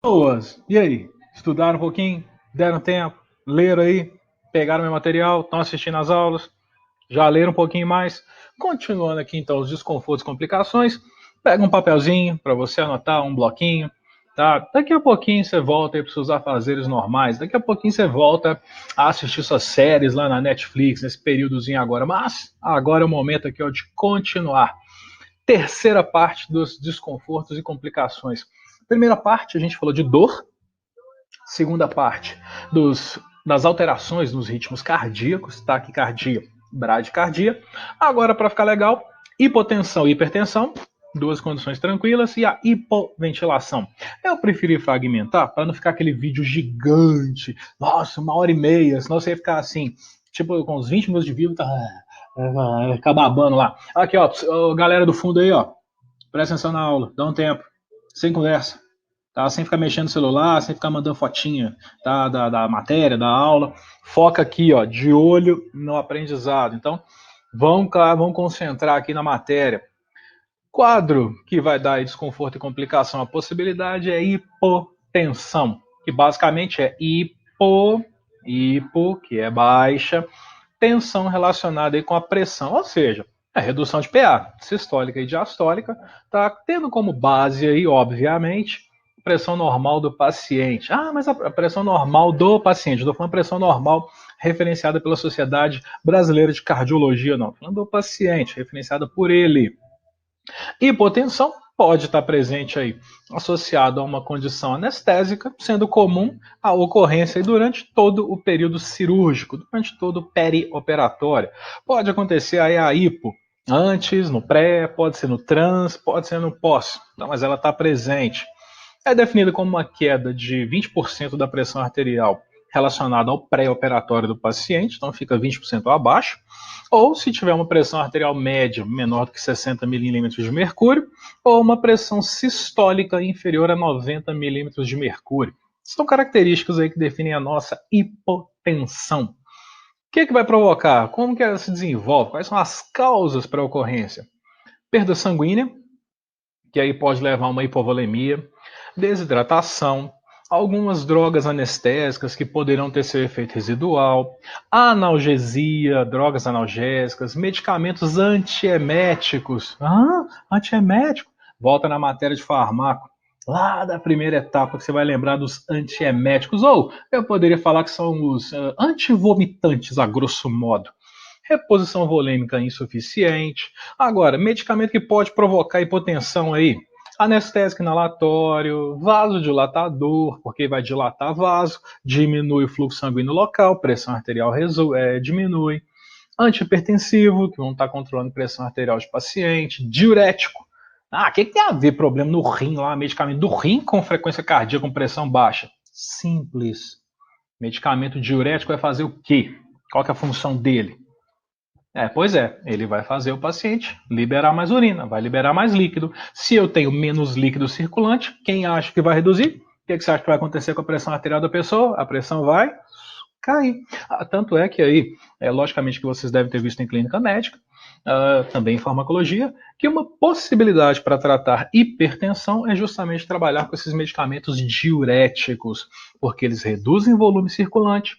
Boas! E aí? Estudaram um pouquinho? Deram tempo? Leram aí? Pegaram meu material? Estão assistindo às aulas? Já leram um pouquinho mais? Continuando aqui então os desconfortos e complicações, pega um papelzinho para você anotar, um bloquinho, tá? Daqui a pouquinho você volta aí para os seus afazeres normais, daqui a pouquinho você volta a assistir suas séries lá na Netflix, nesse períodozinho agora, mas agora é o momento aqui ó, de continuar. Terceira parte dos desconfortos e complicações. Primeira parte a gente falou de dor, segunda parte das alterações nos ritmos cardíacos, taquicardia, bradicardia. Agora, para ficar legal, hipotensão e hipertensão, duas condições tranquilas, e a hipoventilação. Eu preferi fragmentar para não ficar aquele vídeo gigante, nossa, 1h30, senão você ia ficar assim, tipo, com uns 20 minutos de vídeo, ficar babando lá. Aqui, ó, galera do fundo aí, ó, presta atenção na aula, dá um tempo, sem conversa. Tá? Sem ficar mexendo no celular, sem ficar mandando fotinha tá? da matéria, da aula. Foca aqui, ó, de olho no aprendizado. Então, vamos concentrar aqui na matéria. Quadro que vai dar desconforto e complicação. A possibilidade é hipotensão, que basicamente é hipo, que é baixa, tensão relacionada aí com a pressão, ou seja, a redução de PA, sistólica e diastólica, tá tendo como base aí, obviamente, pressão normal do paciente. Ah, mas a pressão normal do paciente, estou falando pressão normal referenciada pela Sociedade Brasileira de Cardiologia, não, falando do paciente, referenciada por ele. Hipotensão pode estar presente aí, associado a uma condição anestésica, sendo comum a ocorrência durante todo o período cirúrgico, durante todo o perioperatório. Pode acontecer aí a hipo antes, no pré, pode ser no trans, pode ser no pós, então, mas ela está presente. É definida como uma queda de 20% da pressão arterial relacionada ao pré-operatório do paciente, então fica 20% abaixo, ou se tiver uma pressão arterial média menor do que 60 milímetros de mercúrio, ou uma pressão sistólica inferior a 90 milímetros de mercúrio. São características aí que definem a nossa hipotensão. O que vai provocar? Como que ela se desenvolve? Quais são as causas para a ocorrência? Perda sanguínea, que aí pode levar a uma hipovolemia, desidratação, algumas drogas anestésicas que poderão ter seu efeito residual, analgesia, drogas analgésicas, medicamentos antieméticos. Antiemético? Volta na matéria de farmaco. Lá da primeira etapa que você vai lembrar dos antieméticos, ou eu poderia falar que são os antivomitantes, a grosso modo. Reposição volêmica insuficiente. Agora, medicamento que pode provocar hipotensão aí, anestésico inalatório, vasodilatador, porque vai dilatar vaso, diminui o fluxo sanguíneo local, pressão arterial diminui. Antihipertensivo, que vão estar controlando pressão arterial de paciente. Diurético. O que tem a ver problema no rim lá, medicamento do rim com frequência cardíaca com pressão baixa? Simples. Medicamento diurético vai fazer o quê? Qual que é a função dele? Pois é, ele vai fazer o paciente liberar mais urina, vai liberar mais líquido. Se eu tenho menos líquido circulante, quem acha que vai reduzir? O que você acha que vai acontecer com a pressão arterial da pessoa? A pressão vai cair. Tanto é que aí, logicamente que vocês devem ter visto em clínica médica, também em farmacologia, que uma possibilidade para tratar hipertensão é justamente trabalhar com esses medicamentos diuréticos, porque eles reduzem o volume circulante,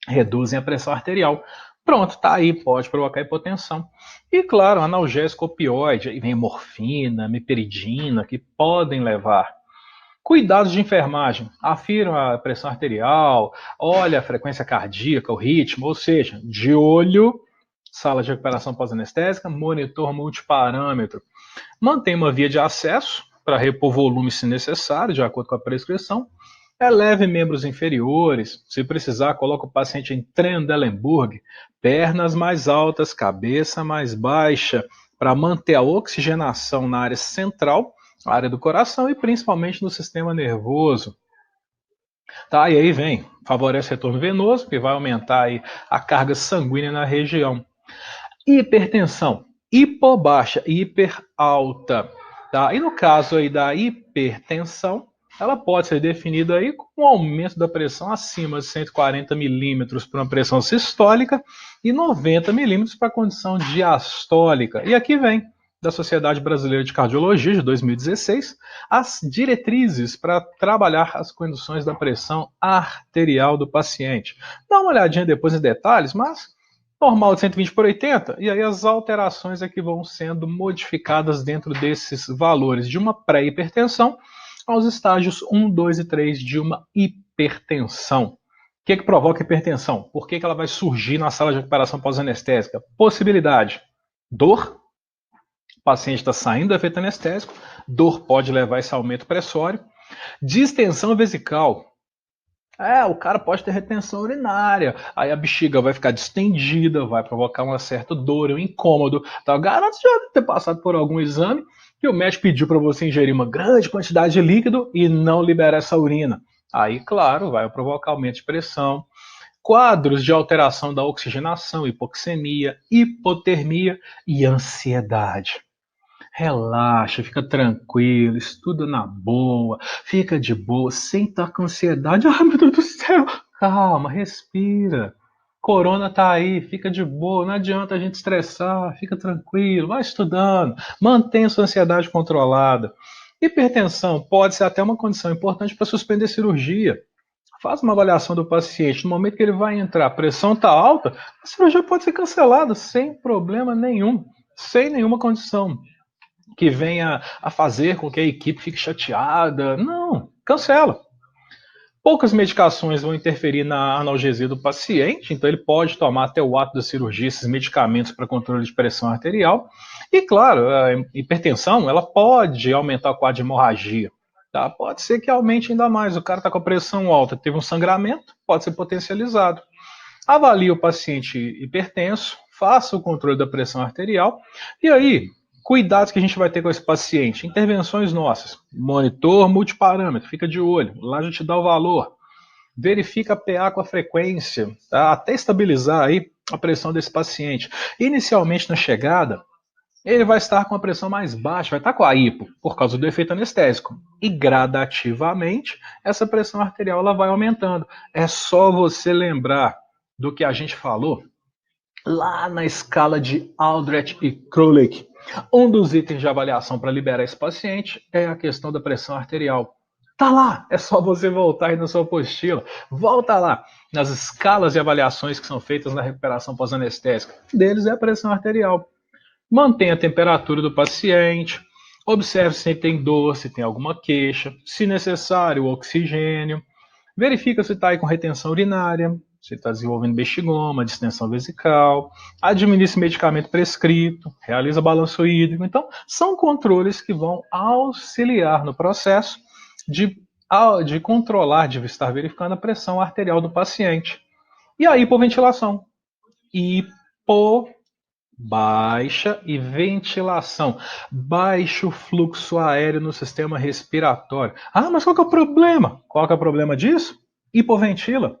reduzem a pressão arterial. Pronto, tá aí, pode provocar hipotensão. E claro, analgésico opioide, aí vem morfina, meperidina, que podem levar. Cuidados de enfermagem, afirma a pressão arterial, olha a frequência cardíaca, o ritmo, ou seja, de olho, sala de recuperação pós-anestésica, monitor multiparâmetro. Mantém uma via de acesso para repor volume se necessário, de acordo com a prescrição. Eleve membros inferiores, se precisar, coloca o paciente em Trendelenburg, pernas mais altas, cabeça mais baixa, para manter a oxigenação na área central, a área do coração e principalmente no sistema nervoso. Tá, e aí vem, favorece o retorno venoso, que vai aumentar aí a carga sanguínea na região. Hipertensão, hipobaixa, hiper alta. Tá? E no caso aí da hipertensão, ela pode ser definida aí com um aumento da pressão acima de 140 milímetros para uma pressão sistólica e 90 milímetros para a condição diastólica. E aqui vem da Sociedade Brasileira de Cardiologia de 2016 as diretrizes para trabalhar as condições da pressão arterial do paciente. Dá uma olhadinha depois em detalhes, mas normal de 120 por 80, e aí as alterações é que vão sendo modificadas dentro desses valores de uma pré-hipertensão aos estágios 1, 2 e 3 de uma hipertensão. O que provoca hipertensão? Por que ela vai surgir na sala de recuperação pós-anestésica? Possibilidade: dor. O paciente está saindo do efeito anestésico, dor pode levar a esse aumento pressório. Distensão vesical. O cara pode ter retenção urinária, aí a bexiga vai ficar distendida, vai provocar uma certa dor, um incômodo. Então, garanto já ter passado por algum exame que o médico pediu para você ingerir uma grande quantidade de líquido e não liberar essa urina. Aí, claro, vai provocar aumento de pressão. Quadros de alteração da oxigenação, hipoxemia, hipotermia e ansiedade. Relaxa, fica tranquilo, estuda na boa, fica de boa, sem estar com ansiedade. Ai, meu Deus do céu! Calma, respira. Corona tá aí, fica de boa, não adianta a gente estressar, fica tranquilo, vai estudando, mantenha sua ansiedade controlada. Hipertensão pode ser até uma condição importante para suspender cirurgia. Faz uma avaliação do paciente. No momento que ele vai entrar, a pressão está alta, a cirurgia pode ser cancelada sem problema nenhum, sem nenhuma condição que venha a fazer com que a equipe fique chateada. Não, cancela. Poucas medicações vão interferir na analgesia do paciente, então ele pode tomar até o ato da cirurgia esses medicamentos para controle de pressão arterial. E claro, a hipertensão ela pode aumentar o quadro de hemorragia. Tá? Pode ser que aumente ainda mais. O cara está com a pressão alta, teve um sangramento, pode ser potencializado. Avalie o paciente hipertenso, faça o controle da pressão arterial e aí cuidados que a gente vai ter com esse paciente. Intervenções nossas. Monitor multiparâmetro, fica de olho. Lá a gente dá o valor. Verifica a PA com a frequência, tá? Até estabilizar aí a pressão desse paciente. Inicialmente na chegada, ele vai estar com a pressão mais baixa, vai estar com a hipo, por causa do efeito anestésico. E gradativamente, essa pressão arterial ela vai aumentando. É só você lembrar do que a gente falou lá na escala de Aldrich e Krolik. Um dos itens de avaliação para liberar esse paciente é a questão da pressão arterial. Tá lá, é só você voltar aí na sua apostila. Volta lá, nas escalas de avaliações que são feitas na recuperação pós-anestésica. Um deles é a pressão arterial. Mantenha a temperatura do paciente, observe se tem dor, se tem alguma queixa, se necessário, o oxigênio. Verifica se está aí com retenção urinária, se está desenvolvendo bexigoma, distensão vesical, administra medicamento prescrito, realiza balanço hídrico. Então, são controles que vão auxiliar no processo de controlar, de estar verificando a pressão arterial do paciente. E a hipoventilação. Baixa e ventilação. Baixo fluxo aéreo no sistema respiratório. Mas qual que é o problema? Qual que é o problema disso? Hipoventila.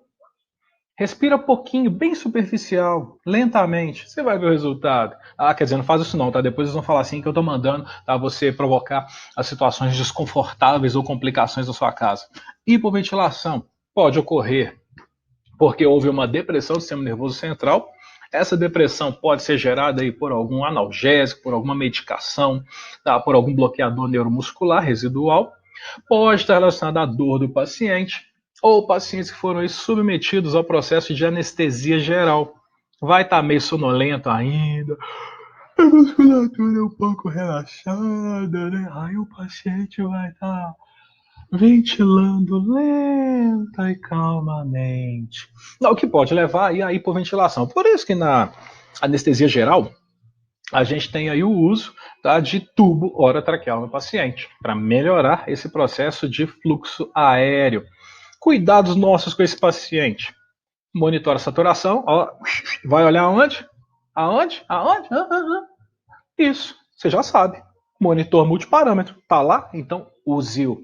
Respira pouquinho, bem superficial, lentamente. Você vai ver o resultado. Quer dizer, não faz isso não, tá? Depois eles vão falar assim que eu tô mandando, tá? Você provocar as situações desconfortáveis ou complicações da sua casa. Hipoventilação pode ocorrer porque houve uma depressão do sistema nervoso central. Essa depressão pode ser gerada aí por algum analgésico, por alguma medicação, tá? Por algum bloqueador neuromuscular residual. Pode estar relacionada à dor do paciente ou pacientes que foram aí submetidos ao processo de anestesia geral. Vai estar meio sonolento ainda, a musculatura é um pouco relaxada, né? Aí o paciente vai estar ventilando lenta e calmamente. O que pode levar aí à hipoventilação. Por isso que na anestesia geral, a gente tem aí o uso, tá, de tubo orotraqueal no paciente, para melhorar esse processo de fluxo aéreo. Cuidados nossos com esse paciente. Monitora a saturação. Vai olhar aonde? Aonde? Isso, você já sabe. Monitor multiparâmetro. Tá lá? Então use-o.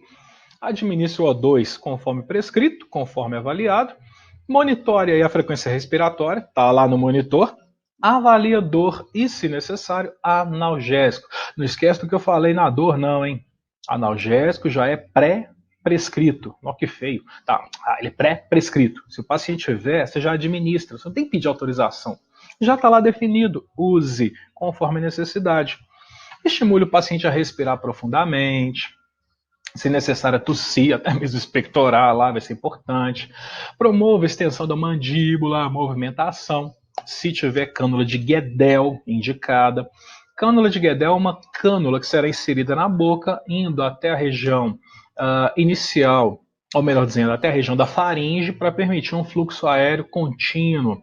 Administre o O2 conforme prescrito, conforme avaliado. Monitore aí a frequência respiratória. Tá lá no monitor. Avalie a dor e, se necessário, analgésico. Não esquece do que eu falei na dor, não, hein? Analgésico já é pré-prescrito. Olha que feio. Tá, ele é pré-prescrito. Se o paciente tiver, você já administra. Você não tem que pedir autorização. Já está lá definido. Use conforme necessidade. Estimule o paciente a respirar profundamente, se necessário tossir, até mesmo expectorar lá, vai ser importante. Promova a extensão da mandíbula, a movimentação. Se tiver cânula de Guedel indicada. Cânula de Guedel é uma cânula que será inserida na boca, indo até a região inicial, ou melhor dizendo, até a região da faringe, para permitir um fluxo aéreo contínuo.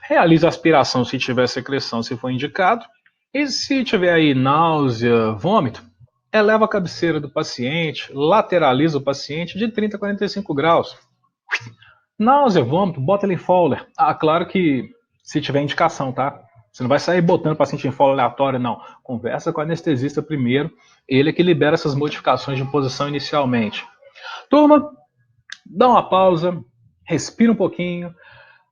Realize a aspiração se tiver secreção, se for indicado. E se tiver aí náusea, vômito, eleva a cabeceira do paciente, lateraliza o paciente de 30 a 45 graus. Náusea, vômito, bota ele em Fowler. Ah, claro que se tiver indicação, tá? Você não vai sair botando o paciente em Fowler aleatório, não. Conversa com o anestesista primeiro, ele é que libera essas modificações de posição inicialmente. Turma, dá uma pausa, respira um pouquinho,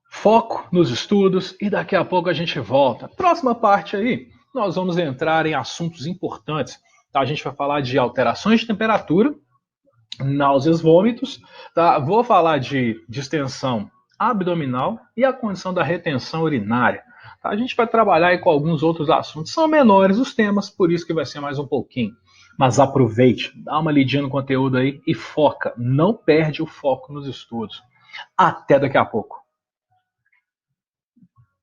foco nos estudos e daqui a pouco a gente volta. Próxima parte aí, nós vamos entrar em assuntos importantes. Tá? A gente vai falar de alterações de temperatura, náuseas, vômitos. Tá? Vou falar de distensão abdominal e a condição da retenção urinária. Tá? A gente vai trabalhar aí com alguns outros assuntos. São menores os temas, por isso que vai ser mais um pouquinho. Mas aproveite, dá uma lidinha no conteúdo aí e foca. Não perde o foco nos estudos. Até daqui a pouco.